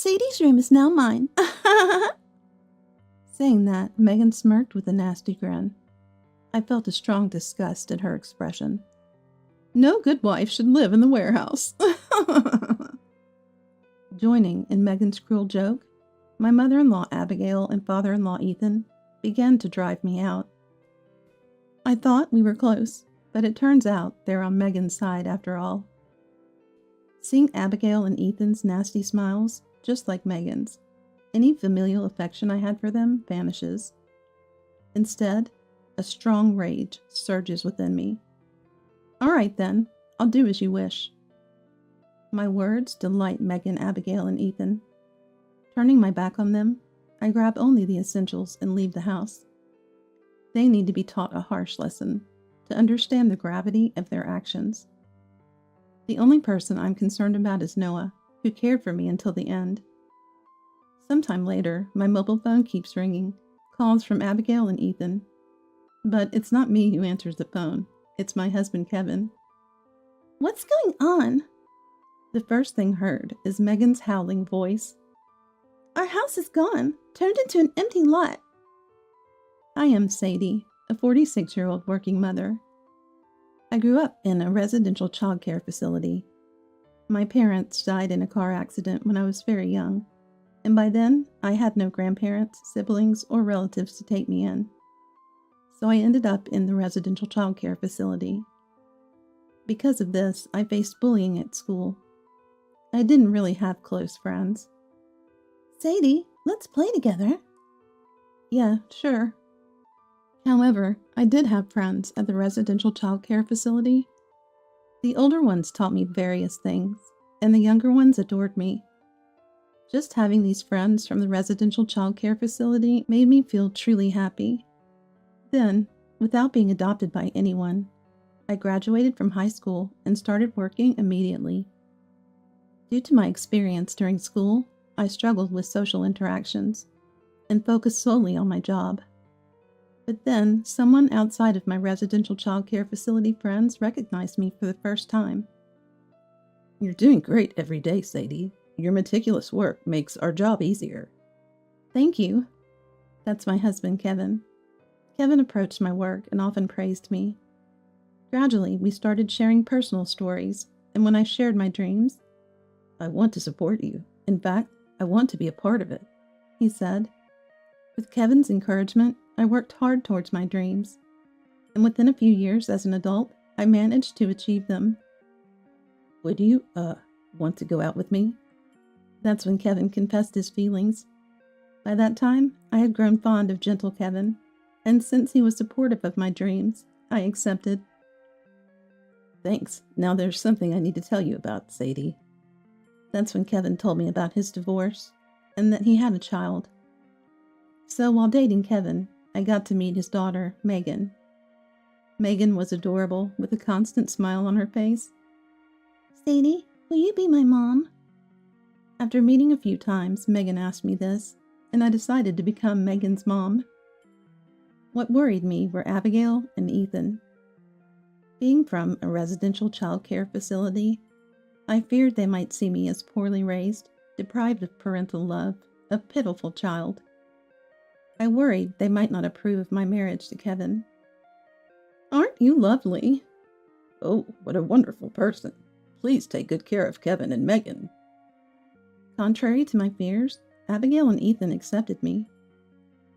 Sadie's room is now mine. Saying that, Megan smirked with a nasty grin. I felt a strong disgust at her expression. No good wife should live in the warehouse. Joining in Megan's cruel joke, my mother-in-law Abigail and father-in-law Ethan began to drive me out. I thought we were close, but it turns out they're on Megan's side after all. Seeing Abigail and Ethan's nasty smiles, just like Megan's, any familial affection I had for them vanishes. Instead, a strong rage surges within me. All right then, I'll do as you wish. My words delight Megan, Abigail, and Ethan. Turning my back on them, I grab only the essentials and leave the house. They need to be taught a harsh lesson to understand the gravity of their actions. The only person I'm concerned about is Noah, who cared for me until the end. Sometime later, my mobile phone keeps ringing, calls from Abigail and Ethan. But it's not me who answers the phone, it's my husband Kevin. What's going on? The first thing heard is Megan's howling voice. Our house is gone, turned into an empty lot. I am Sadie, a 46-year-old working mother. I grew up in a residential childcare facility. My parents died in a car accident when I was very young, and by then I had no grandparents, siblings, or relatives to take me in. So I ended up in the residential childcare facility. Because of this, I faced bullying at school. I didn't really have close friends. Sadie, let's play together. Yeah, sure. However, I did have friends at the residential childcare facility. The older ones taught me various things, and the younger ones adored me. Just having these friends from the residential childcare facility made me feel truly happy. Then, without being adopted by anyone, I graduated from high school and started working immediately. Due to my experience during school, I struggled with social interactions and focused solely on my job. But then, someone outside of my residential childcare facility friends recognized me for the first time. You're doing great every day, Sadie. Your meticulous work makes our job easier. Thank you. That's my husband, Kevin. Kevin approached my work and often praised me. Gradually, we started sharing personal stories, and when I shared my dreams, I want to support you. In fact, I want to be a part of it, he said. With Kevin's encouragement, I worked hard towards my dreams, and within a few years as an adult, I managed to achieve them. Would you, want to go out with me? That's when Kevin confessed his feelings. By that time, I had grown fond of gentle Kevin, and since he was supportive of my dreams, I accepted. Thanks. Now there's something I need to tell you about, Sadie. That's when Kevin told me about his divorce, and that he had a child. So while dating Kevin, I got to meet his daughter, Megan. Megan was adorable, with a constant smile on her face. Sadie, will you be my mom? After meeting a few times, Megan asked me this, and I decided to become Megan's mom. What worried me were Abigail and Ethan. Being from a residential childcare facility, I feared they might see me as poorly raised, deprived of parental love, a pitiful child. I worried they might not approve of my marriage to Kevin. Aren't you lovely? Oh, what a wonderful person. Please take good care of Kevin and Megan. Contrary to my fears, Abigail and Ethan accepted me.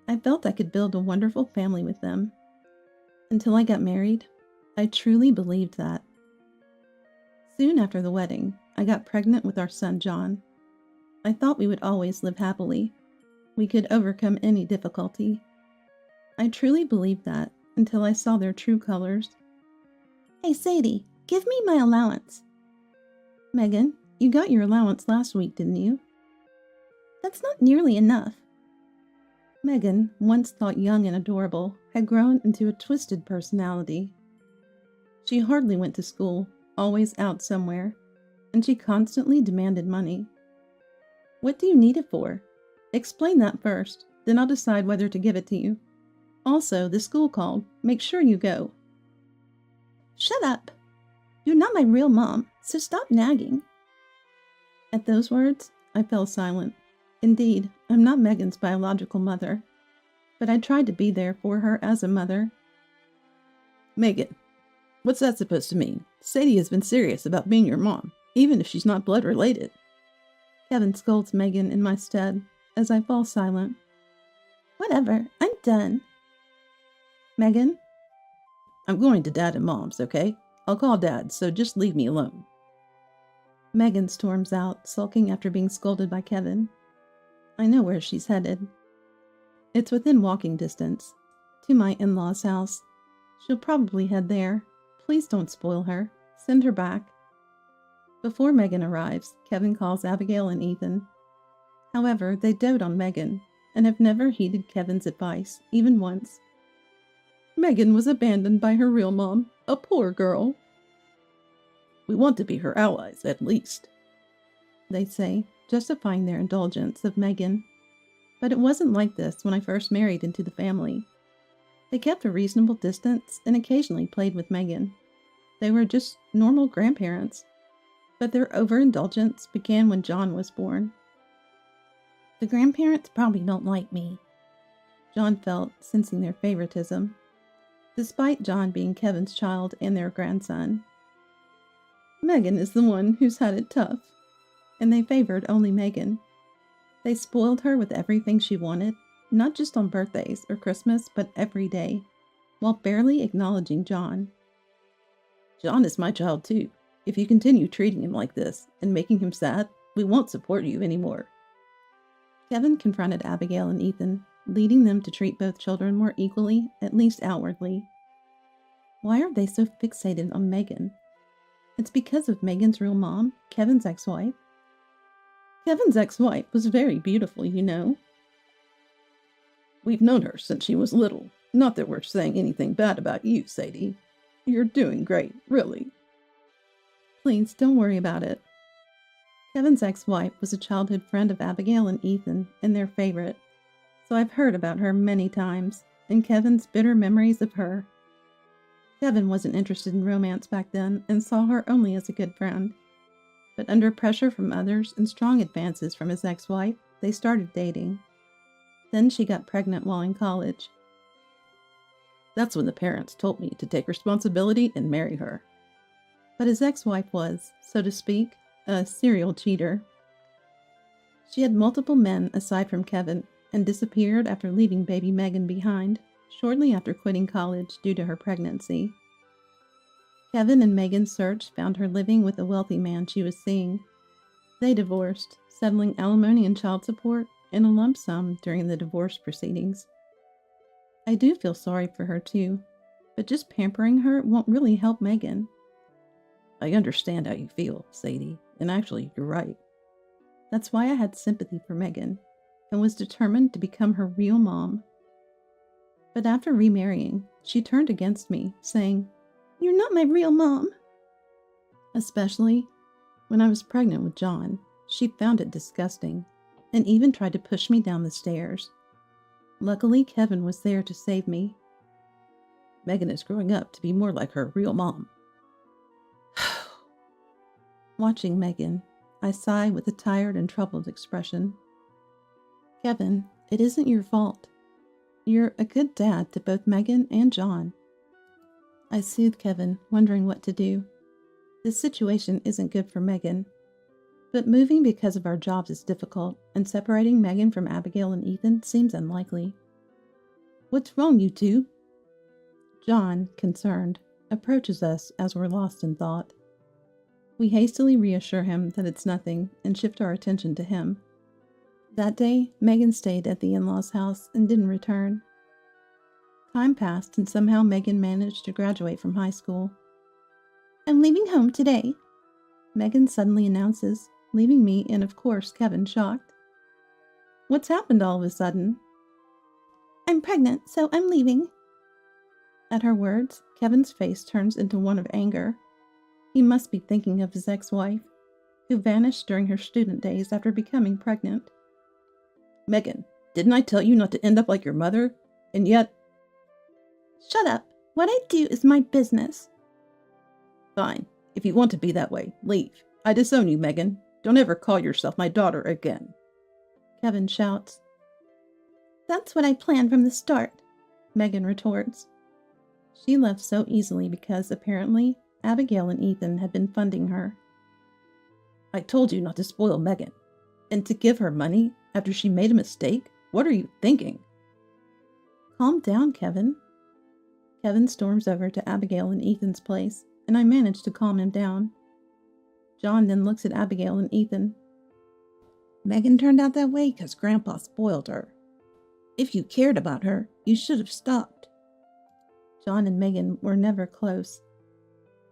I felt I could build a wonderful family with them. Until I got married, I truly believed that. Soon after the wedding, I got pregnant with our son John. I thought we would always live happily. We could overcome any difficulty. I truly believed that until I saw their true colors. Hey Sadie, give me my allowance. Megan, you got your allowance last week, didn't you? That's not nearly enough. Megan, once thought young and adorable, had grown into a twisted personality. She hardly went to school, always out somewhere, and she constantly demanded money. What do you need it for? Explain that first, then I'll decide whether to give it to you. Also, the school called. Make sure you go. Shut up. You're not my real mom, so stop nagging. At those words, I fell silent. Indeed, I'm not Megan's biological mother, but I tried to be there for her as a mother. Megan, what's that supposed to mean? Sadie has been serious about being your mom, even if she's not blood related. Kevin scolds Megan in my stead as I fall silent. Whatever, I'm done. Megan? I'm going to Dad and Mom's, okay? I'll call Dad, so just leave me alone. Megan storms out, sulking after being scolded by Kevin. I know where she's headed. It's within walking distance, to my in-laws' house. She'll probably head there. Please don't spoil her. Send her back. Before Megan arrives, Kevin calls Abigail and Ethan. However, they dote on Megan and have never heeded Kevin's advice, even once. Megan was abandoned by her real mom, a poor girl. We want to be her allies, at least, they say, justifying their indulgence of Megan. But it wasn't like this when I first married into the family. They kept a reasonable distance and occasionally played with Megan. They were just normal grandparents. But their overindulgence began when John was born. The grandparents probably don't like me, John felt, sensing their favoritism, despite John being Kevin's child and their grandson. Megan is the one who's had it tough, and they favored only Megan. They spoiled her with everything she wanted, not just on birthdays or Christmas, but every day, while barely acknowledging John. John is my child too. If you continue treating him like this and making him sad, we won't support you anymore. Kevin confronted Abigail and Ethan, leading them to treat both children more equally, at least outwardly. Why are they so fixated on Megan? It's because of Megan's real mom, Kevin's ex-wife. Kevin's ex-wife was very beautiful, you know. We've known her since she was little. Not that we're saying anything bad about you, Sadie. You're doing great, really. Please, don't worry about it. Kevin's ex-wife was a childhood friend of Abigail and Ethan and their favorite, so I've heard about her many times, and Kevin's bitter memories of her. Kevin wasn't interested in romance back then and saw her only as a good friend. But under pressure from others and strong advances from his ex-wife, they started dating. Then she got pregnant while in college. That's when the parents told me to take responsibility and marry her. But his ex-wife was, so to speak, a serial cheater. She had multiple men aside from Kevin and disappeared after leaving baby Megan behind, shortly after quitting college due to her pregnancy. Kevin and Megan's search found her living with a wealthy man she was seeing. They divorced, settling alimony and child support in a lump sum during the divorce proceedings. I do feel sorry for her too, but just pampering her won't really help Megan. I understand how you feel, Sadie, and actually, you're right. That's why I had sympathy for Megan and was determined to become her real mom. But after remarrying, she turned against me, saying, "You're not my real mom." Especially when I was pregnant with John, she found it disgusting and even tried to push me down the stairs. Luckily, Kevin was there to save me. Megan is growing up to be more like her real mom. Watching Megan, I sigh with a tired and troubled expression. Kevin, it isn't your fault. You're a good dad to both Megan and John. I soothe Kevin, wondering what to do. This situation isn't good for Megan. But moving because of our jobs is difficult, and separating Megan from Abigail and Ethan seems unlikely. What's wrong, you two? John, concerned, approaches us as we're lost in thought. We hastily reassure him that it's nothing and shift our attention to him. That day, Megan stayed at the in-laws' house and didn't return. Time passed and somehow Megan managed to graduate from high school. "I'm leaving home today," Megan suddenly announces, leaving me and of course Kevin shocked. "What's happened all of a sudden?" "I'm pregnant, so I'm leaving." At her words, Kevin's face turns into one of anger. He must be thinking of his ex-wife, who vanished during her student days after becoming pregnant. Megan, didn't I tell you not to end up like your mother? And yet... Shut up. What I do is my business. Fine. If you want to be that way, leave. I disown you, Megan. Don't ever call yourself my daughter again. Kevin shouts. That's what I planned from the start, Megan retorts. She left so easily because, apparently, Abigail and Ethan had been funding her. I told you not to spoil Megan. And to give her money after she made a mistake? What are you thinking? Calm down, Kevin. Kevin storms over to Abigail and Ethan's place, and I manage to calm him down. John then looks at Abigail and Ethan. Megan turned out that way because Grandpa spoiled her. If you cared about her, you should have stopped. John and Megan were never close.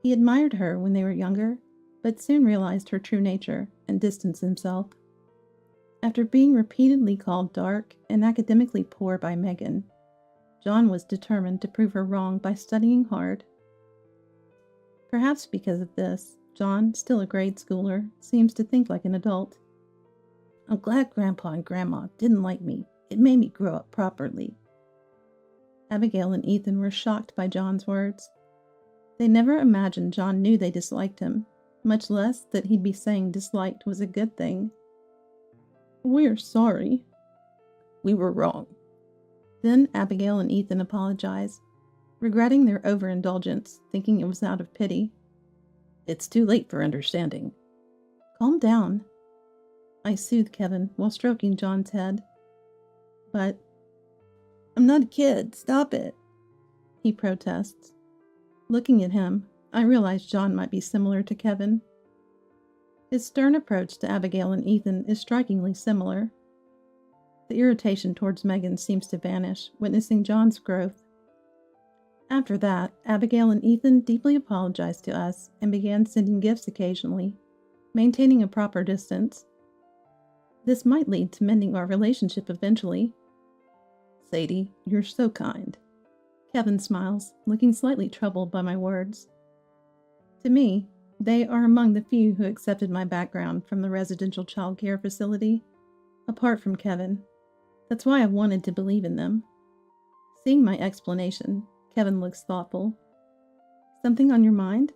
He admired her when they were younger, but soon realized her true nature and distanced himself. After being repeatedly called dark and academically poor by Megan, John was determined to prove her wrong by studying hard. Perhaps because of this, John, still a grade schooler, seems to think like an adult. I'm glad Grandpa and Grandma didn't like me. It made me grow up properly. Abigail and Ethan were shocked by John's words. They never imagined John knew they disliked him, much less that he'd be saying disliked was a good thing. We're sorry. We were wrong. Then Abigail and Ethan apologized, regretting their overindulgence, thinking it was out of pity. It's too late for understanding. Calm down. I soothed Kevin while stroking John's head. But I'm not a kid. Stop it. He protests. Looking at him, I realized John might be similar to Kevin. His stern approach to Abigail and Ethan is strikingly similar. The irritation towards Megan seems to vanish, witnessing John's growth. After that, Abigail and Ethan deeply apologized to us and began sending gifts occasionally, maintaining a proper distance. This might lead to mending our relationship eventually. Sadie, you're so kind. Kevin smiles, looking slightly troubled by my words. To me, they are among the few who accepted my background from the residential child care facility, apart from Kevin. That's why I wanted to believe in them. Seeing my explanation, Kevin looks thoughtful. Something on your mind?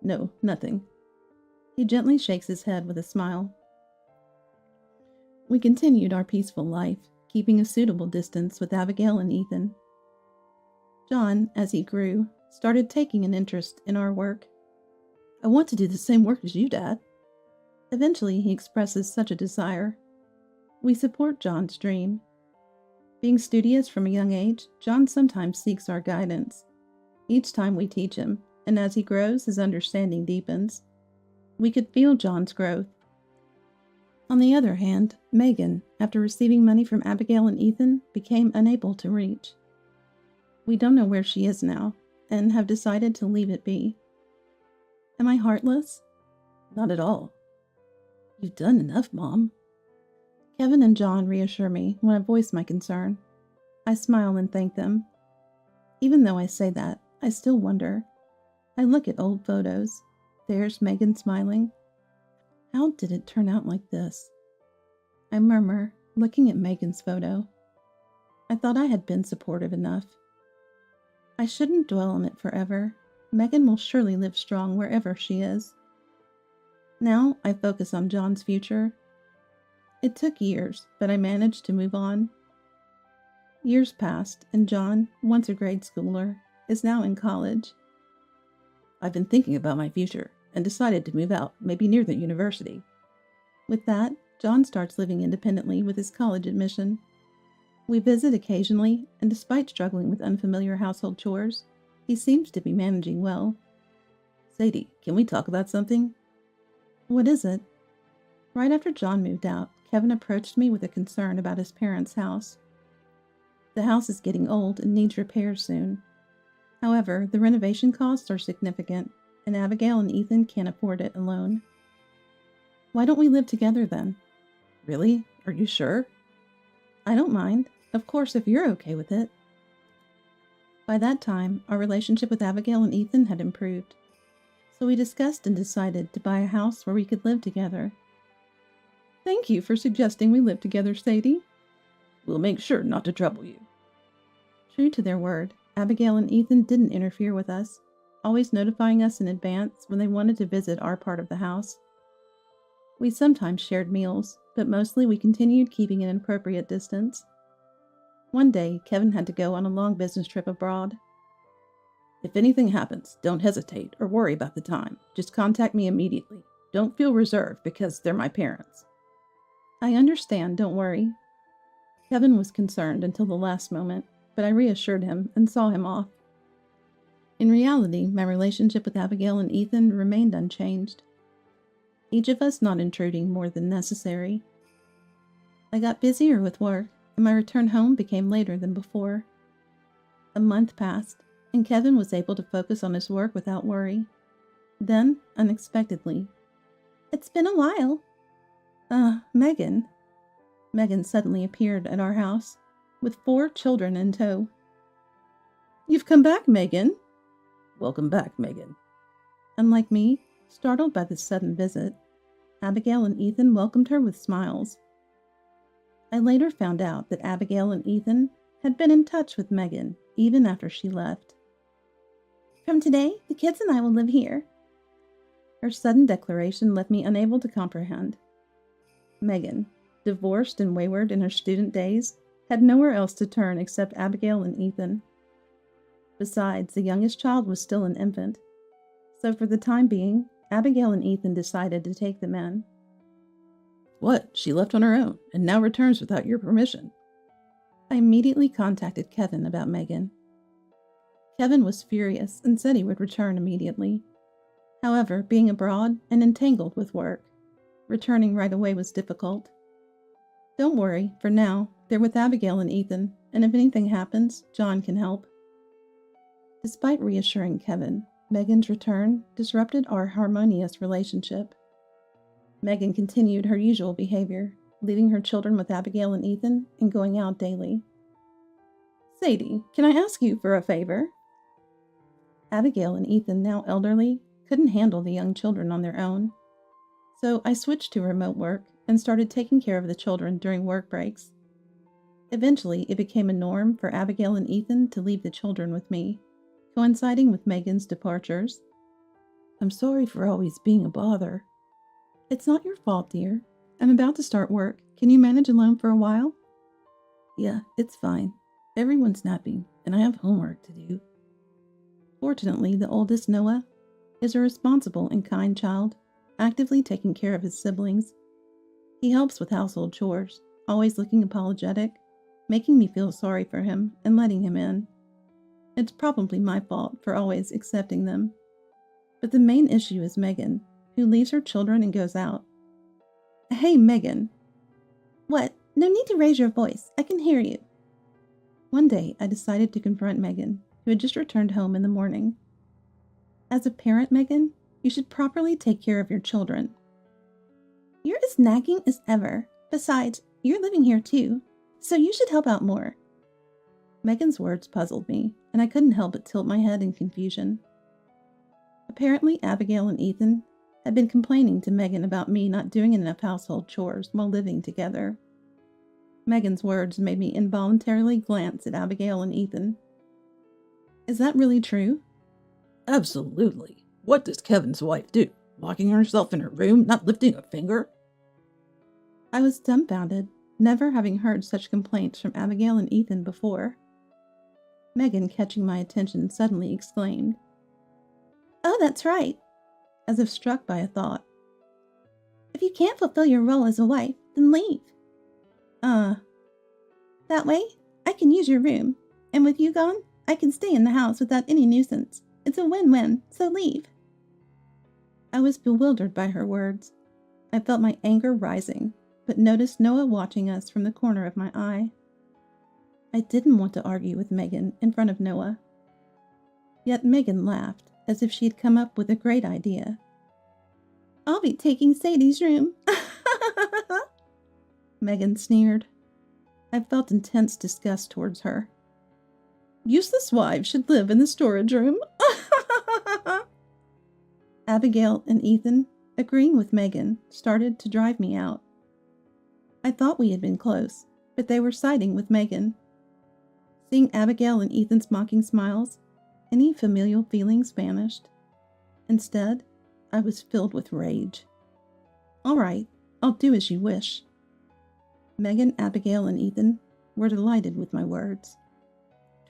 No, nothing. He gently shakes his head with a smile. We continued our peaceful life, keeping a suitable distance with Abigail and Ethan. John, as he grew, started taking an interest in our work. I want to do the same work as you, Dad. Eventually, he expresses such a desire. We support John's dream. Being studious from a young age, John sometimes seeks our guidance. Each time we teach him, and as he grows, his understanding deepens. We could feel John's growth. On the other hand, Megan, after receiving money from Abigail and Ethan, became unable to reach. We don't know where she is now, and have decided to leave it be. Am I heartless? Not at all. You've done enough, Mom. Kevin and John reassure me when I voice my concern. I smile and thank them. Even though I say that, I still wonder. I look at old photos. There's Megan smiling. How did it turn out like this? I murmur, looking at Megan's photo. I thought I had been supportive enough. I shouldn't dwell on it forever. Megan will surely live strong wherever she is. Now I focus on John's future. It took years, but I managed to move on. Years passed, and John, once a grade schooler, is now in college. I've been thinking about my future and decided to move out, maybe near the university. With that, John starts living independently with his college admission. We visit occasionally, and despite struggling with unfamiliar household chores, he seems to be managing well. Sadie, can we talk about something? What is it? Right after John moved out, Kevin approached me with a concern about his parents' house. The house is getting old and needs repairs soon. However, the renovation costs are significant, and Abigail and Ethan can't afford it alone. Why don't we live together then? Really? Are you sure? I don't mind. Of course, if you're okay with it. By that time, our relationship with Abigail and Ethan had improved. So we discussed and decided to buy a house where we could live together. Thank you for suggesting we live together, Sadie. We'll make sure not to trouble you. True to their word, Abigail and Ethan didn't interfere with us, always notifying us in advance when they wanted to visit our part of the house. We sometimes shared meals, but mostly we continued keeping an appropriate distance. One day, Kevin had to go on a long business trip abroad. If anything happens, don't hesitate or worry about the time. Just contact me immediately. Don't feel reserved because they're my parents. I understand, don't worry. Kevin was concerned until the last moment, but I reassured him and saw him off. In reality, my relationship with Abigail and Ethan remained unchanged, each of us not intruding more than necessary. I got busier with work, and my return home became later than before. A month passed, and Kevin was able to focus on his work without worry. Then, unexpectedly, "It's been a while." Megan. Megan suddenly appeared at our house, with 4 children in tow. "You've come back, Megan." "Welcome back, Megan." Unlike me, startled by this sudden visit, Abigail and Ethan welcomed her with smiles. I later found out that Abigail and Ethan had been in touch with Megan even after she left. "From today, the kids and I will live here." Her sudden declaration left me unable to comprehend. Megan, divorced and wayward in her student days, had nowhere else to turn except Abigail and Ethan. Besides, the youngest child was still an infant, so for the time being, Abigail and Ethan decided to take them in. "What? She left on her own, and now returns without your permission." I immediately contacted Kevin about Megan. Kevin was furious and said he would return immediately. However, being abroad and entangled with work, returning right away was difficult. Don't worry, for now, they're with Abigail and Ethan, and if anything happens, John can help. Despite reassuring Kevin, Megan's return disrupted our harmonious relationship. Megan continued her usual behavior, leaving her children with Abigail and Ethan and going out daily. "Sadie, can I ask you for a favor?" Abigail and Ethan, now elderly, couldn't handle the young children on their own. So I switched to remote work and started taking care of the children during work breaks. Eventually, it became a norm for Abigail and Ethan to leave the children with me, coinciding with Megan's departures. "I'm sorry for always being a bother." "It's not your fault, dear. I'm about to start work. Can you manage alone for a while?" "Yeah, it's fine. Everyone's napping, and I have homework to do." Fortunately, the oldest, Noah, is a responsible and kind child, actively taking care of his siblings. He helps with household chores, always looking apologetic, making me feel sorry for him and letting him in. It's probably my fault for always accepting them. But the main issue is Megan, who leaves her children and goes out. "Hey, Megan." "What? No need to raise your voice. I can hear you." One day, I decided to confront Megan, who had just returned home in the morning. "As a parent, Megan, you should properly take care of your children." "You're as nagging as ever. Besides, you're living here too, so you should help out more." Megan's words puzzled me, and I couldn't help but tilt my head in confusion. Apparently, Abigail and Ethan had been complaining to Megan about me not doing enough household chores while living together. Megan's words made me involuntarily glance at Abigail and Ethan. "Is that really true?" "Absolutely. What does Kevin's wife do? Locking herself in her room, not lifting a finger?" I was dumbfounded, never having heard such complaints from Abigail and Ethan before. Megan, catching my attention, suddenly exclaimed, "Oh, that's right." as if struck by a thought. "If you can't fulfill your role as a wife, then leave. That way, I can use your room, and with you gone, I can stay in the house without any nuisance. It's a win-win, so leave." I was bewildered by her words. I felt my anger rising, but noticed Noah watching us from the corner of my eye. I didn't want to argue with Megan in front of Noah. Yet Megan laughed, as if she had come up with a great idea. "I'll be taking Sadie's room." Megan sneered. I felt intense disgust towards her. "Useless wives should live in the storage room." Abigail and Ethan, agreeing with Megan, started to drive me out. I thought we had been close, but they were siding with Megan. Seeing Abigail and Ethan's mocking smiles, any familial feelings vanished. Instead, I was filled with rage. All right, I'll do as you wish. Megan, Abigail, and Ethan were delighted with my words.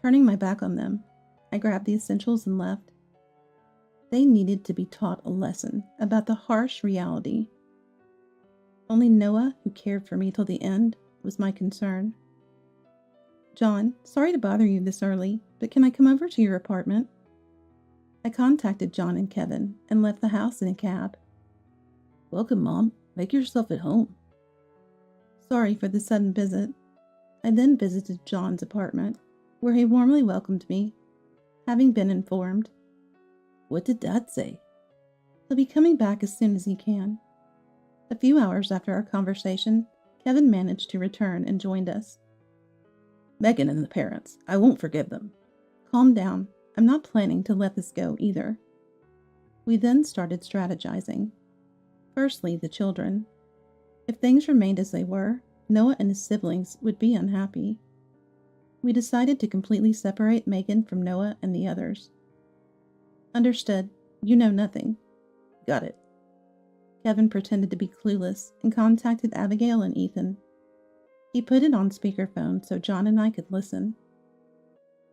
Turning my back on them, I grabbed the essentials and left. They needed to be taught a lesson about the harsh reality. Only Noah, who cared for me till the end, was my concern. John, sorry to bother you this early, but can I come over to your apartment? I contacted John and Kevin and left the house in a cab. Welcome, Mom. Make yourself at home. Sorry for the sudden visit. I then visited John's apartment, where he warmly welcomed me, having been informed. What did Dad say? He'll be coming back as soon as he can. A few hours after our conversation, Kevin managed to return and joined us. Megan and the parents. I won't forgive them. Calm down. I'm not planning to let this go either. We then started strategizing. Firstly, the children. If things remained as they were, Noah and his siblings would be unhappy. We decided to completely separate Megan from Noah and the others. Understood. You know nothing. Got it. Kevin pretended to be clueless and contacted Abigail and Ethan. He put it on speakerphone so John and I could listen.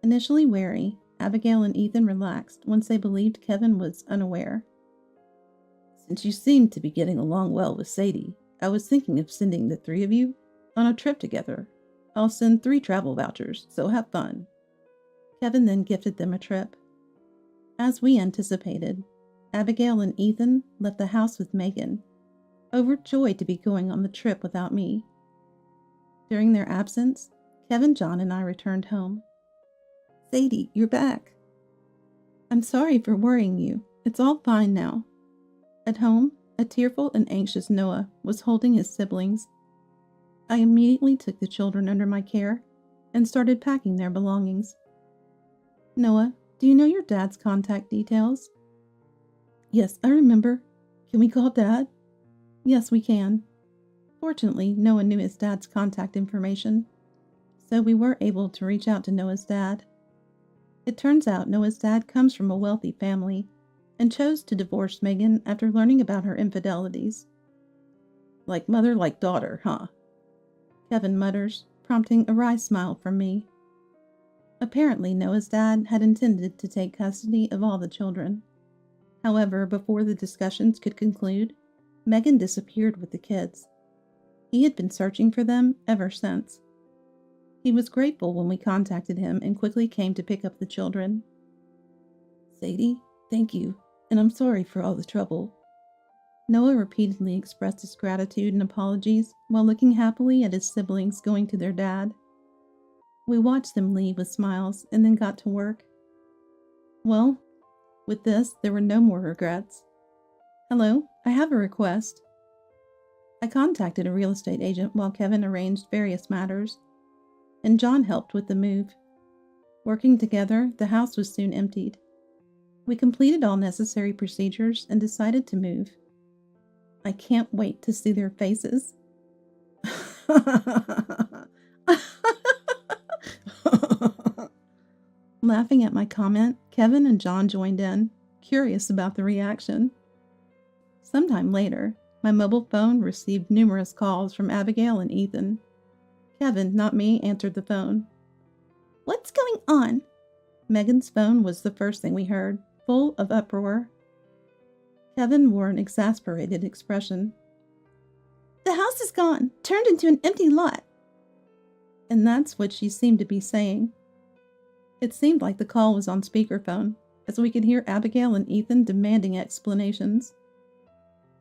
Initially wary, Abigail and Ethan relaxed once they believed Kevin was unaware. Since you seem to be getting along well with Sadie, I was thinking of sending the 3 of you on a trip together. I'll send 3 travel vouchers, so have fun. Kevin then gifted them a trip. As we anticipated, Abigail and Ethan left the house with Megan, overjoyed to be going on the trip without me. During their absence, Kevin, John, and I returned home. Sadie, you're back. I'm sorry for worrying you. It's all fine now. At home, a tearful and anxious Noah was holding his siblings. I immediately took the children under my care and started packing their belongings. Noah, do you know your dad's contact details? Yes, I remember. Can we call Dad? Yes, we can. Fortunately, Noah knew his dad's contact information, so we were able to reach out to Noah's dad. It turns out Noah's dad comes from a wealthy family and chose to divorce Megan after learning about her infidelities. Like mother, like daughter, huh? Kevin mutters, prompting a wry smile from me. Apparently, Noah's dad had intended to take custody of all the children. However, before the discussions could conclude, Megan disappeared with the kids. He had been searching for them ever since. He was grateful when we contacted him and quickly came to pick up the children. Sadie, thank you, and I'm sorry for all the trouble. Noah repeatedly expressed his gratitude and apologies while looking happily at his siblings going to their dad. We watched them leave with smiles and then got to work. Well, with this, there were no more regrets. Hello, I have a request. I contacted a real estate agent while Kevin arranged various matters, and John helped with the move. Working together, the house was soon emptied. We completed all necessary procedures and decided to move. I can't wait to see their faces. Laughing at my comment, Kevin and John joined in, curious about the reaction. Sometime later, my mobile phone received numerous calls from Abigail and Ethan. Kevin, not me, answered the phone. What's going on? Megan's phone was the first thing we heard, full of uproar. Kevin wore an exasperated expression. The house is gone, turned into an empty lot. And that's what she seemed to be saying. It seemed like the call was on speakerphone, as we could hear Abigail and Ethan demanding explanations.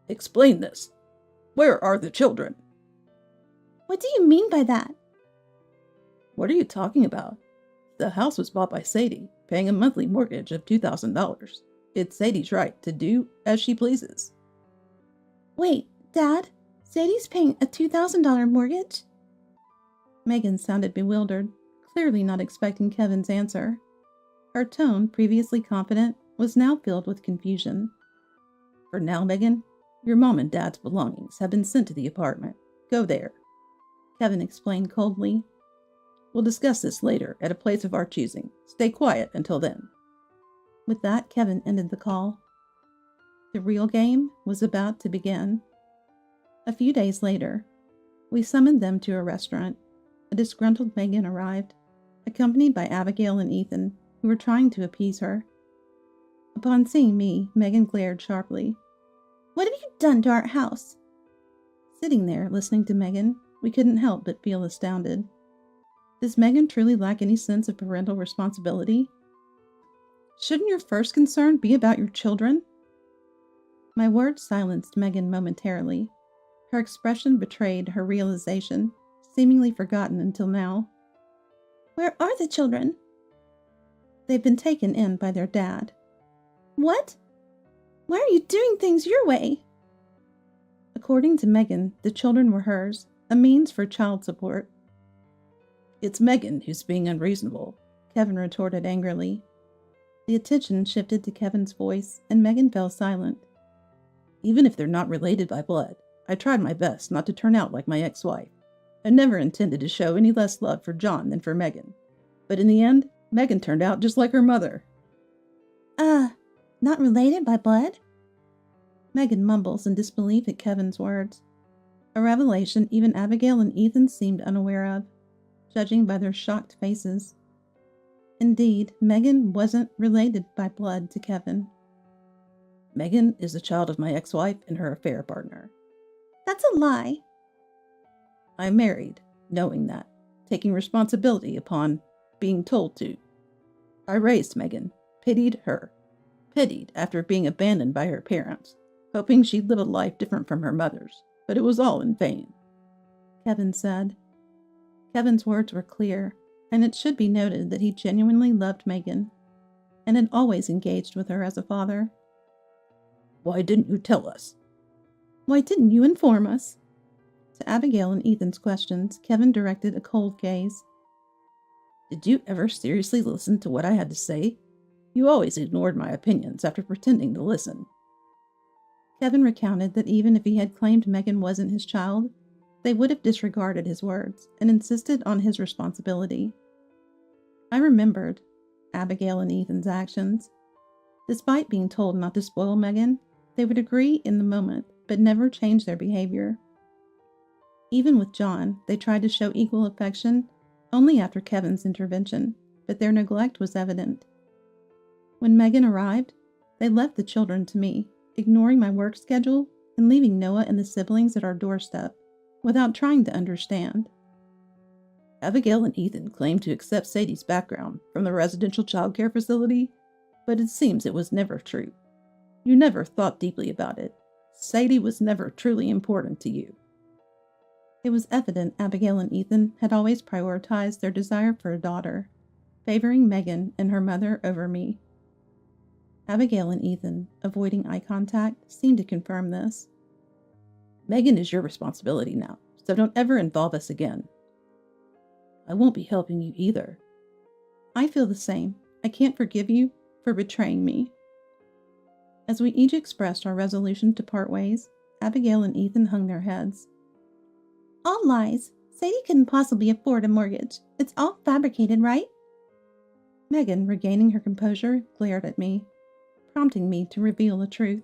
Explain this. Where are the children? What do you mean by that? What are you talking about? The house was bought by Sadie, paying a monthly mortgage of $2,000. It's Sadie's right to do as she pleases. Wait, Dad, Sadie's paying a $2,000 mortgage? Megan sounded bewildered, clearly not expecting Kevin's answer. Her tone, previously confident, was now filled with confusion. For now, Megan, your mom and dad's belongings have been sent to the apartment. Go there. Kevin explained coldly. We'll discuss this later at a place of our choosing. Stay quiet until then. With that, Kevin ended the call. The real game was about to begin. A few days later, we summoned them to a restaurant. A disgruntled Megan arrived, accompanied by Abigail and Ethan, who were trying to appease her. Upon seeing me, Megan glared sharply. What have you done to our house? Sitting there, listening to Megan, we couldn't help but feel astounded. Does Megan truly lack any sense of parental responsibility? Shouldn't your first concern be about your children? My words silenced Megan momentarily. Her expression betrayed her realization, seemingly forgotten until now. Where are the children? They've been taken in by their dad. What? Why are you doing things your way? According to Megan, the children were hers, a means for child support. It's Megan who's being unreasonable, Kevin retorted angrily. The attention shifted to Kevin's voice, and Megan fell silent. Even if they're not related by blood, I tried my best not to turn out like my ex-wife. I never intended to show any less love for John than for Megan. But in the end, Megan turned out just like her mother. Not related by blood? Megan mumbles in disbelief at Kevin's words. A revelation even Abigail and Ethan seemed unaware of, judging by their shocked faces. Indeed, Megan wasn't related by blood to Kevin. Megan is the child of my ex-wife and her affair partner. That's a lie. I married, knowing that, taking responsibility upon being told to. I raised Megan, pitied her, pitied after being abandoned by her parents, hoping she'd live a life different from her mother's, but it was all in vain, Kevin said. Kevin's words were clear, and it should be noted that he genuinely loved Megan, and had always engaged with her as a father. Why didn't you tell us? Why didn't you inform us? To Abigail and Ethan's questions, Kevin directed a cold gaze. Did you ever seriously listen to what I had to say? You always ignored my opinions after pretending to listen. Kevin recounted that even if he had claimed Megan wasn't his child, they would have disregarded his words and insisted on his responsibility. I remembered Abigail and Ethan's actions. Despite being told not to spoil Megan, they would agree in the moment, but never change their behavior. Even with John, they tried to show equal affection only after Kevin's intervention, but their neglect was evident. When Megan arrived, they left the children to me, ignoring my work schedule and leaving Noah and the siblings at our doorstep, without trying to understand. Abigail and Ethan claimed to accept Sadie's background from the residential childcare facility, but it seems it was never true. You never thought deeply about it. Sadie was never truly important to you. It was evident Abigail and Ethan had always prioritized their desire for a daughter, favoring Megan and her mother over me. Abigail and Ethan, avoiding eye contact, seemed to confirm this. Megan is your responsibility now, so don't ever involve us again. I won't be helping you either. I feel the same. I can't forgive you for betraying me. As we each expressed our resolution to part ways, Abigail and Ethan hung their heads. All lies. Sadie couldn't possibly afford a mortgage. It's all fabricated, right? Megan, regaining her composure, glared at me, prompting me to reveal the truth.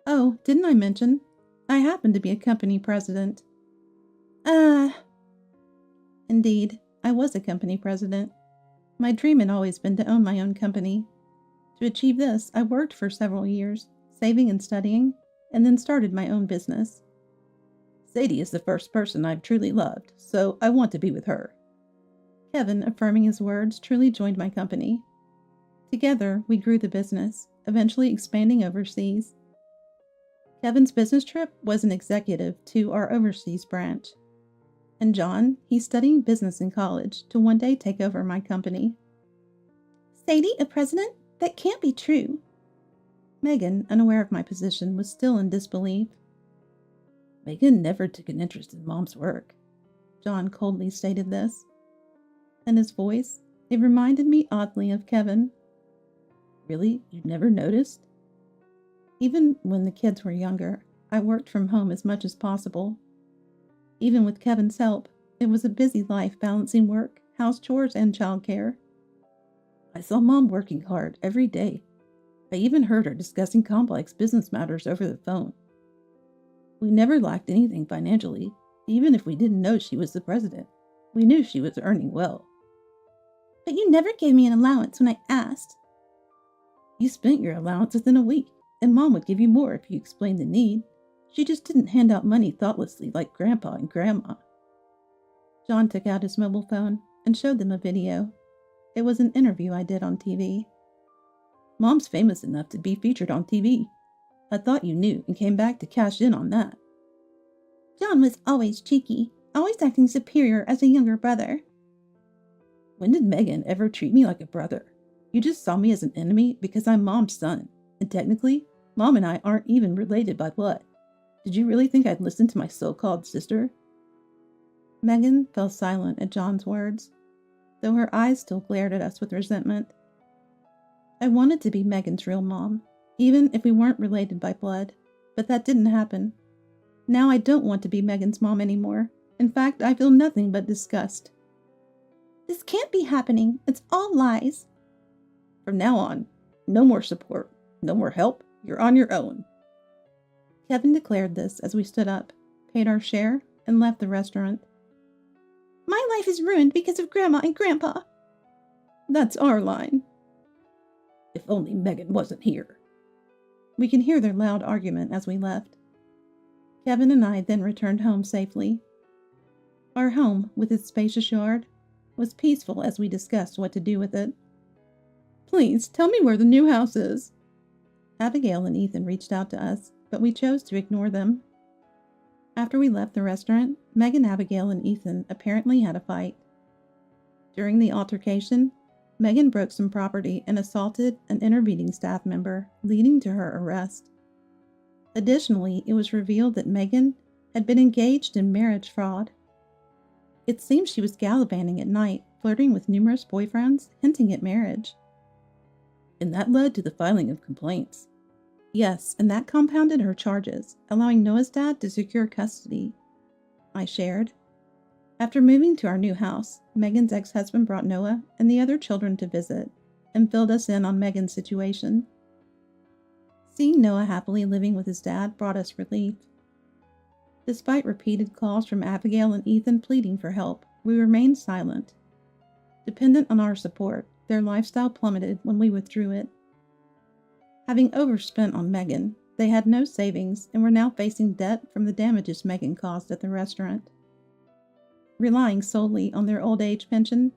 Oh, didn't I mention? I happen to be a company president. Indeed, I was a company president. My dream had always been to own my own company. To achieve this, I worked for several years, saving and studying, and then started my own business. Sadie is the first person I've truly loved, so I want to be with her. Kevin, affirming his words, truly joined my company. Together, we grew the business, eventually expanding overseas. Kevin's business trip was an executive to our overseas branch. And John, he's studying business in college to one day take over my company. Sadie, a president? That can't be true. Megan, unaware of my position, was still in disbelief. Megan never took an interest in Mom's work. John coldly stated this. And his voice, it reminded me oddly of Kevin. Really? You never noticed? Even when the kids were younger, I worked from home as much as possible. Even with Kevin's help, it was a busy life balancing work, house chores, and childcare. I saw Mom working hard every day. I even heard her discussing complex business matters over the phone. We never lacked anything financially, even if we didn't know she was the president. We knew she was earning well. But you never gave me an allowance when I asked. You spent your allowance within a week, and Mom would give you more if you explained the need. She just didn't hand out money thoughtlessly like Grandpa and Grandma. John took out his mobile phone and showed them a video. It was an interview I did on TV. Mom's famous enough to be featured on TV. I thought you knew and came back to cash in on that. John was always cheeky, always acting superior as a younger brother. When did Megan ever treat me like a brother? You just saw me as an enemy because I'm Mom's son, and technically, Mom and I aren't even related by blood. Did you really think I'd listen to my so-called sister? Megan fell silent at John's words, though her eyes still glared at us with resentment. I wanted to be Megan's real mom, even if we weren't related by blood, but that didn't happen. Now I don't want to be Megan's mom anymore. In fact, I feel nothing but disgust. This can't be happening. It's all lies. From now on, no more support, no more help. You're on your own. Kevin declared this as we stood up, paid our share, and left the restaurant. My life is ruined because of Grandma and Grandpa. That's our line. If only Megan wasn't here. We can hear their loud argument as we left. Kevin and I then returned home safely. Our home, with its spacious yard, was peaceful as we discussed what to do with it. Please, tell me where the new house is. Abigail and Ethan reached out to us, but we chose to ignore them. After we left the restaurant, Megan, Abigail, and Ethan apparently had a fight. During the altercation, Megan broke some property and assaulted an intervening staff member, leading to her arrest. Additionally, it was revealed that Megan had been engaged in marriage fraud. It seems she was gallivanting at night, flirting with numerous boyfriends, hinting at marriage. And that led to the filing of complaints. Yes, and that compounded her charges, allowing Noah's dad to secure custody. I shared. After moving to our new house, Megan's ex-husband brought Noah and the other children to visit and filled us in on Megan's situation. Seeing Noah happily living with his dad brought us relief. Despite repeated calls from Abigail and Ethan pleading for help, we remained silent. Dependent on our support, their lifestyle plummeted when we withdrew it. Having overspent on Megan, they had no savings and were now facing debt from the damages Megan caused at the restaurant. Relying solely on their old age pension,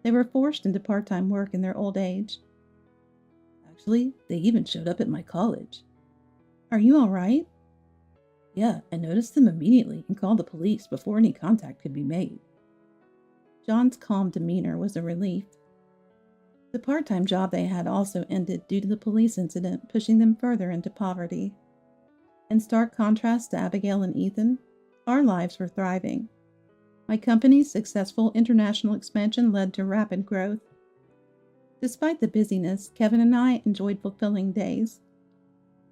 they were forced into part-time work in their old age. Actually, they even showed up at my college. Are you all right? Yeah, I noticed them immediately and called the police before any contact could be made. John's calm demeanor was a relief. The part-time job they had also ended due to the police incident pushing them further into poverty. In stark contrast to Abigail and Ethan, our lives were thriving. My company's successful international expansion led to rapid growth. Despite the busyness, Kevin and I enjoyed fulfilling days.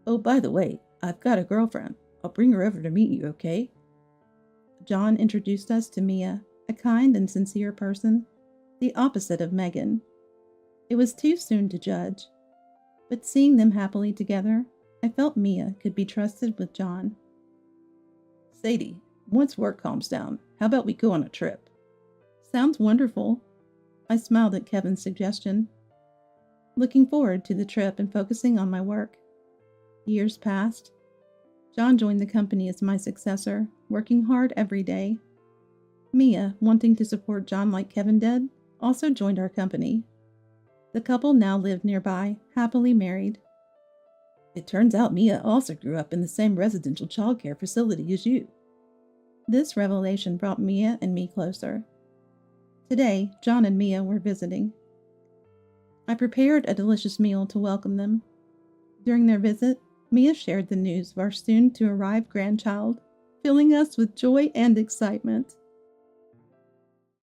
Oh, by the way, I've got a girlfriend. I'll bring her over to meet you, okay? John introduced us to Mia, a kind and sincere person, the opposite of Megan. It was too soon to judge, but seeing them happily together, I felt Mia could be trusted with John. Sadie, once work calms down, how about we go on a trip? Sounds wonderful. I smiled at Kevin's suggestion, looking forward to the trip and focusing on my work. Years passed. John joined the company as my successor, working hard every day. Mia, wanting to support John like Kevin did, also joined our company. The couple now lived nearby, happily married. It turns out Mia also grew up in the same residential childcare facility as you. This revelation brought Mia and me closer. Today, John and Mia were visiting. I prepared a delicious meal to welcome them. During their visit, Mia shared the news of our soon-to-arrive grandchild, filling us with joy and excitement.